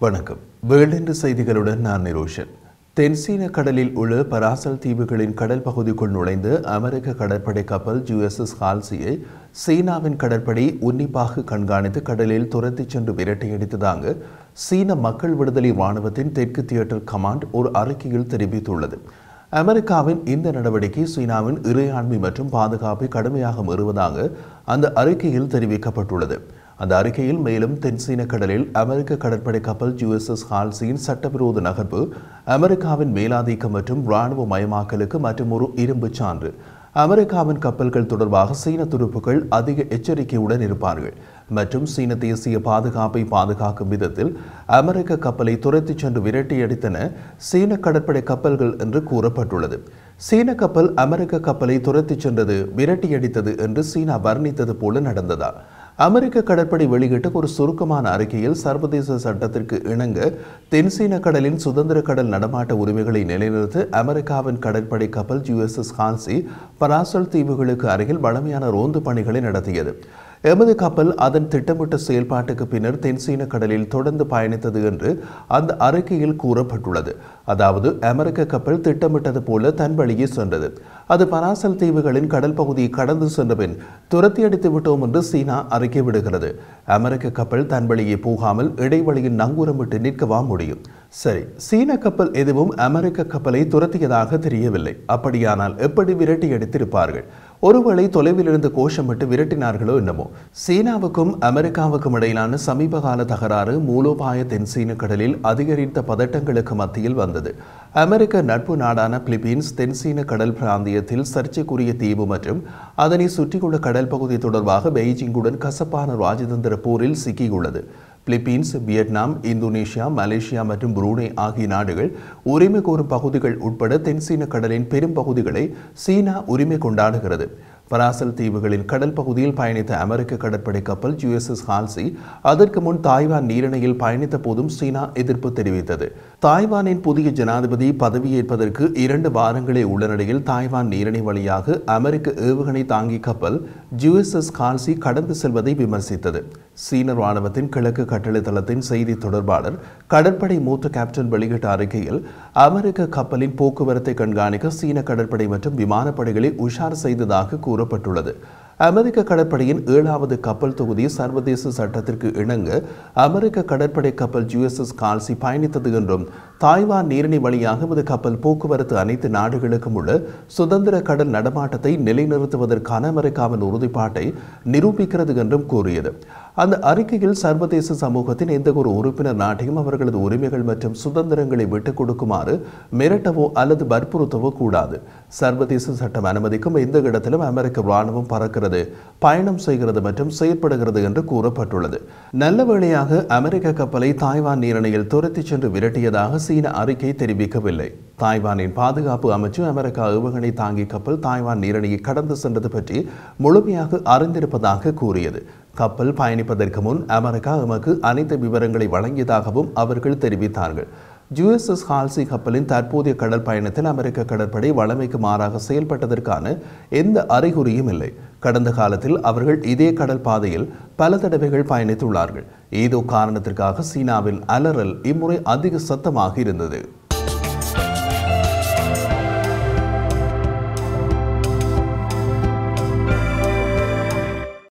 வணக்கம். வேர்ல்ட் செய்திகளுடன் நான் நிரோஷன். தென்சீன கடலில் உள்ள பராசல் தீவுகளின் கடல் பகுதிக்குள் நுழைந்து அமெரிக்க கடற்படை கப்பல் USS ஹால்சியை சீனாவின் கடற்படை உன்னிப்பாக கண்காணித்து கடலில் துரத்திச் சென்று விரட்டியடித்ததாக சீன மக்கள் விடுதலை ராணுவத்தின் தெற்கு தியேட்டர் கமாண்ட் ஒரு அறிக்கையில் தெரிவித்துள்ளது. அமெரிக்காவின் இந்த நடவடிக்கை சீனாவின் இறையாண்மை மற்றும் பாதுகாப்பை கடுமையாக மீறுவதாக அந்த அறிக்கையில் தெரிவிக்கப்பட்டுள்ளது. அந்த அறிக்கையில் மேலும் தென்சீன கடலில் அமெரிக்க கடற்படை கப்பல் USS ஹால்சியின் சட்டவிரோத நகர்வு அமெரிக்காவின் மேலாதிக்கம் மற்றும் இராணுவ மயமாக்கலுக்கு மற்றும் ஒரு இரும்பு சான்று. அமெரிக்காவின் கப்பல்கள் தொடர்பாக சீன துருப்புகள் அதிக எச்சரிக்கையுடன் இருப்பார்கள் மற்றும் சீன தேசிய பாதுகாப்பை பாதுகாக்கும் விதத்தில் அமெரிக்க கப்பலை துரத்திச் சென்று விரட்டியடித்தன சீன கடற்படை கப்பல்கள் என்று கூறப்பட்டுள்ளது. சீன கப்பல் அமெரிக்க கப்பலை துரத்திச் சென்றது, விரட்டியடித்தது என்று சீனா வர்ணித்தது போல நடந்ததா? அமெரிக்க கடற்படை வெளியிட்ட ஒரு சுருக்கமான அறிக்கையில் சர்வதேச சட்டத்திற்கு இணங்க தென்சீன கடலின் சுதந்திர கடல் நடமாட்ட உரிமைகளை நிலைநிறுத்த அமெரிக்காவின் கடற்படை கப்பல் USS ஹால்சி பராசல் தீவுகளுக்கு அருகில் வழமையான ரோந்து பணிகளை நடத்தியது. எமது கப்பல் அதன் திட்டமிட்ட செயல்பாட்டுக்கு பின்னர் தென்சீன கடலில் தொடர்ந்து பயணித்தது என்று அந்த அறிக்கையில் கூறப்பட்டுள்ளது. அதாவது அமெரிக்க கப்பல் திட்டமிட்டது போல தன் வழியே சென்றது. அது பராசல் தீவுகளின் கடல் பகுதியை கடந்து சென்றபின் துரத்தி அடித்து விட்டோம் என்று சீனா அறிக்கை விடுகிறது. அமெரிக்க கப்பல் தன் வழியே போகாமல் இடைவெளியில் நங்கூரமிட்டு நிற்கவா முடியும்? சரி, சீன கப்பல் எதுவும் அமெரிக்க கப்பலை துரத்தியதாக தெரியவில்லை. அப்படியானால் எப்படி விரட்டி அடித்திருப்பார்கள்? ஒருவேளை தொலைவில் இருந்து கோஷமிட்டு விரட்டினார்களோ என்னமோ. சீனாவுக்கும் அமெரிக்காவுக்கும் இடையிலான சமீப கால தகராறு மூலோபாய தென்சீன கடலில் அதிகரித்த பதட்டங்களுக்கு மத்தியில் வந்தது. அமெரிக்க நட்பு நாடான பிலிப்பீன்ஸ் தென்சீன கடல் பிராந்தியத்தில் சர்ச்சைக்குரிய தீவு மற்றும் அதனை சுற்றியுள்ள கடல் பகுதி தொடர்பாக பெய்ஜிங்குடன் கசப்பான ராஜதந்திர போரில் சிக்கியுள்ளது. பிலிப்பீன்ஸ், வியட்நாம், இந்தோனேஷியா, மலேசியா மற்றும் புரூனே ஆகிய நாடுகள் உரிமை கோரும் பகுதிகள் உட்பட தென்சீன கடலின் பெரும் பகுதிகளை சீனா உரிமை கொண்டாடுகிறது. பராசல் தீவுகளின் கடல் பகுதியில் பயணித்த அமெரிக்க கடற்படை கப்பல் USS ஹால்சி அதற்கு முன் தாய்வான் நீரிணையில் பயணித்த போதும் சீனா எதிர்ப்பு தெரிவித்தது. தாய்வானின் புதிய ஜனாதிபதி பதவியேற்பதற்கு 2 வாரங்களே உள்ள நிலையில் தாய்வான் நீரிணை வழியாக அமெரிக்க ஏவுகணை தாங்கி கப்பல் USS ஹால்சி கடந்து செல்வதை விமர்சித்தது. சீன ராணுவத்தின் கிழக்கு கட்டளை தளத்தின் செய்தி தொடர்பாளர் கடற்படை மூத்த கேப்டன் வெளியிட்ட அறிக்கையில் அமெரிக்க கப்பலின் போக்குவரத்தை கண்காணிக்க சீன கடற்படை மற்றும் விமானப்படைகளை உஷார் செய்ததாக கூறப்பட்டுள்ளது. அமெரிக்க கடற்படையின் 7வது கப்பல் தொகுதி சர்வதேச சட்டத்திற்கு இணங்க அமெரிக்க கடற்படை கப்பல் USS ஹால்சி பயணித்தது என்றும் தாய்வான் நீரிணை வழியாக அது கப்பல் போக்குவரத்து அனைத்து நாடுகளுக்கும் உள்ள சுதந்திர கடல் நடமாட்டத்தை நிலைநிறுத்துவதற்கான அமெரிக்காவின் உறுதிப்பாட்டை நிரூபிக்கிறது என்றும் கூறியது. அந்த அறிக்கையில் சர்வதேச சமூகத்தின் எந்த ஒரு உறுப்பினர் நாட்டையும் அவர்களது உரிமைகள் மற்றும் சுதந்திரங்களை விட்டுக் கொடுக்குமாறு மிரட்டவோ அல்லது வற்புறுத்தவோ கூடாது. சர்வதேச சட்டம் அனுமதிக்கும் எந்த இடத்திலும் அமெரிக்க ராணுவம் பறக்கிறது, பயணம் செய்கிறது மற்றும் செயற்படுகிறது என்று கூறப்பட்டுள்ளது. நல்ல வேளையாக அமெரிக்க கப்பலை தாய்வான் நீரிணையில் துரத்திச் சென்று விரட்டியதாக சீன அறிக்கை தெரிவிக்கவில்லை. தாய்வானின் பாதுகாப்பு அமைச்சு அமெரிக்கா ஏவுகணை தாங்கி கப்பல் தாய்வான் நீரிணையை கடந்து சென்றது பற்றி முழுமையாக அறிந்திருப்பதாக கூறியது. கப்பல் பயணிப்பதற்கு முன் அமெரிக்கா எமக்கு அனைத்து விவரங்களை வழங்கியதாகவும் அவர்கள் தெரிவித்தார்கள். USS ஹால்சி கப்பலின் தற்போதைய கடல் பயணத்தில் அமெரிக்க கடற்படை வழமைக்கு மாறாக செயல்பட்டதற்கான எந்த அறிகுறியும் இல்லை. கடந்த காலத்தில் அவர்கள் இதே கடல் பாதையில் பல தடவைகள் பயணித்துள்ளார்கள். ஏதோ காரணத்திற்காக சீனாவின் அலறல் இம்முறை அதிக சத்தமாக இருந்தது.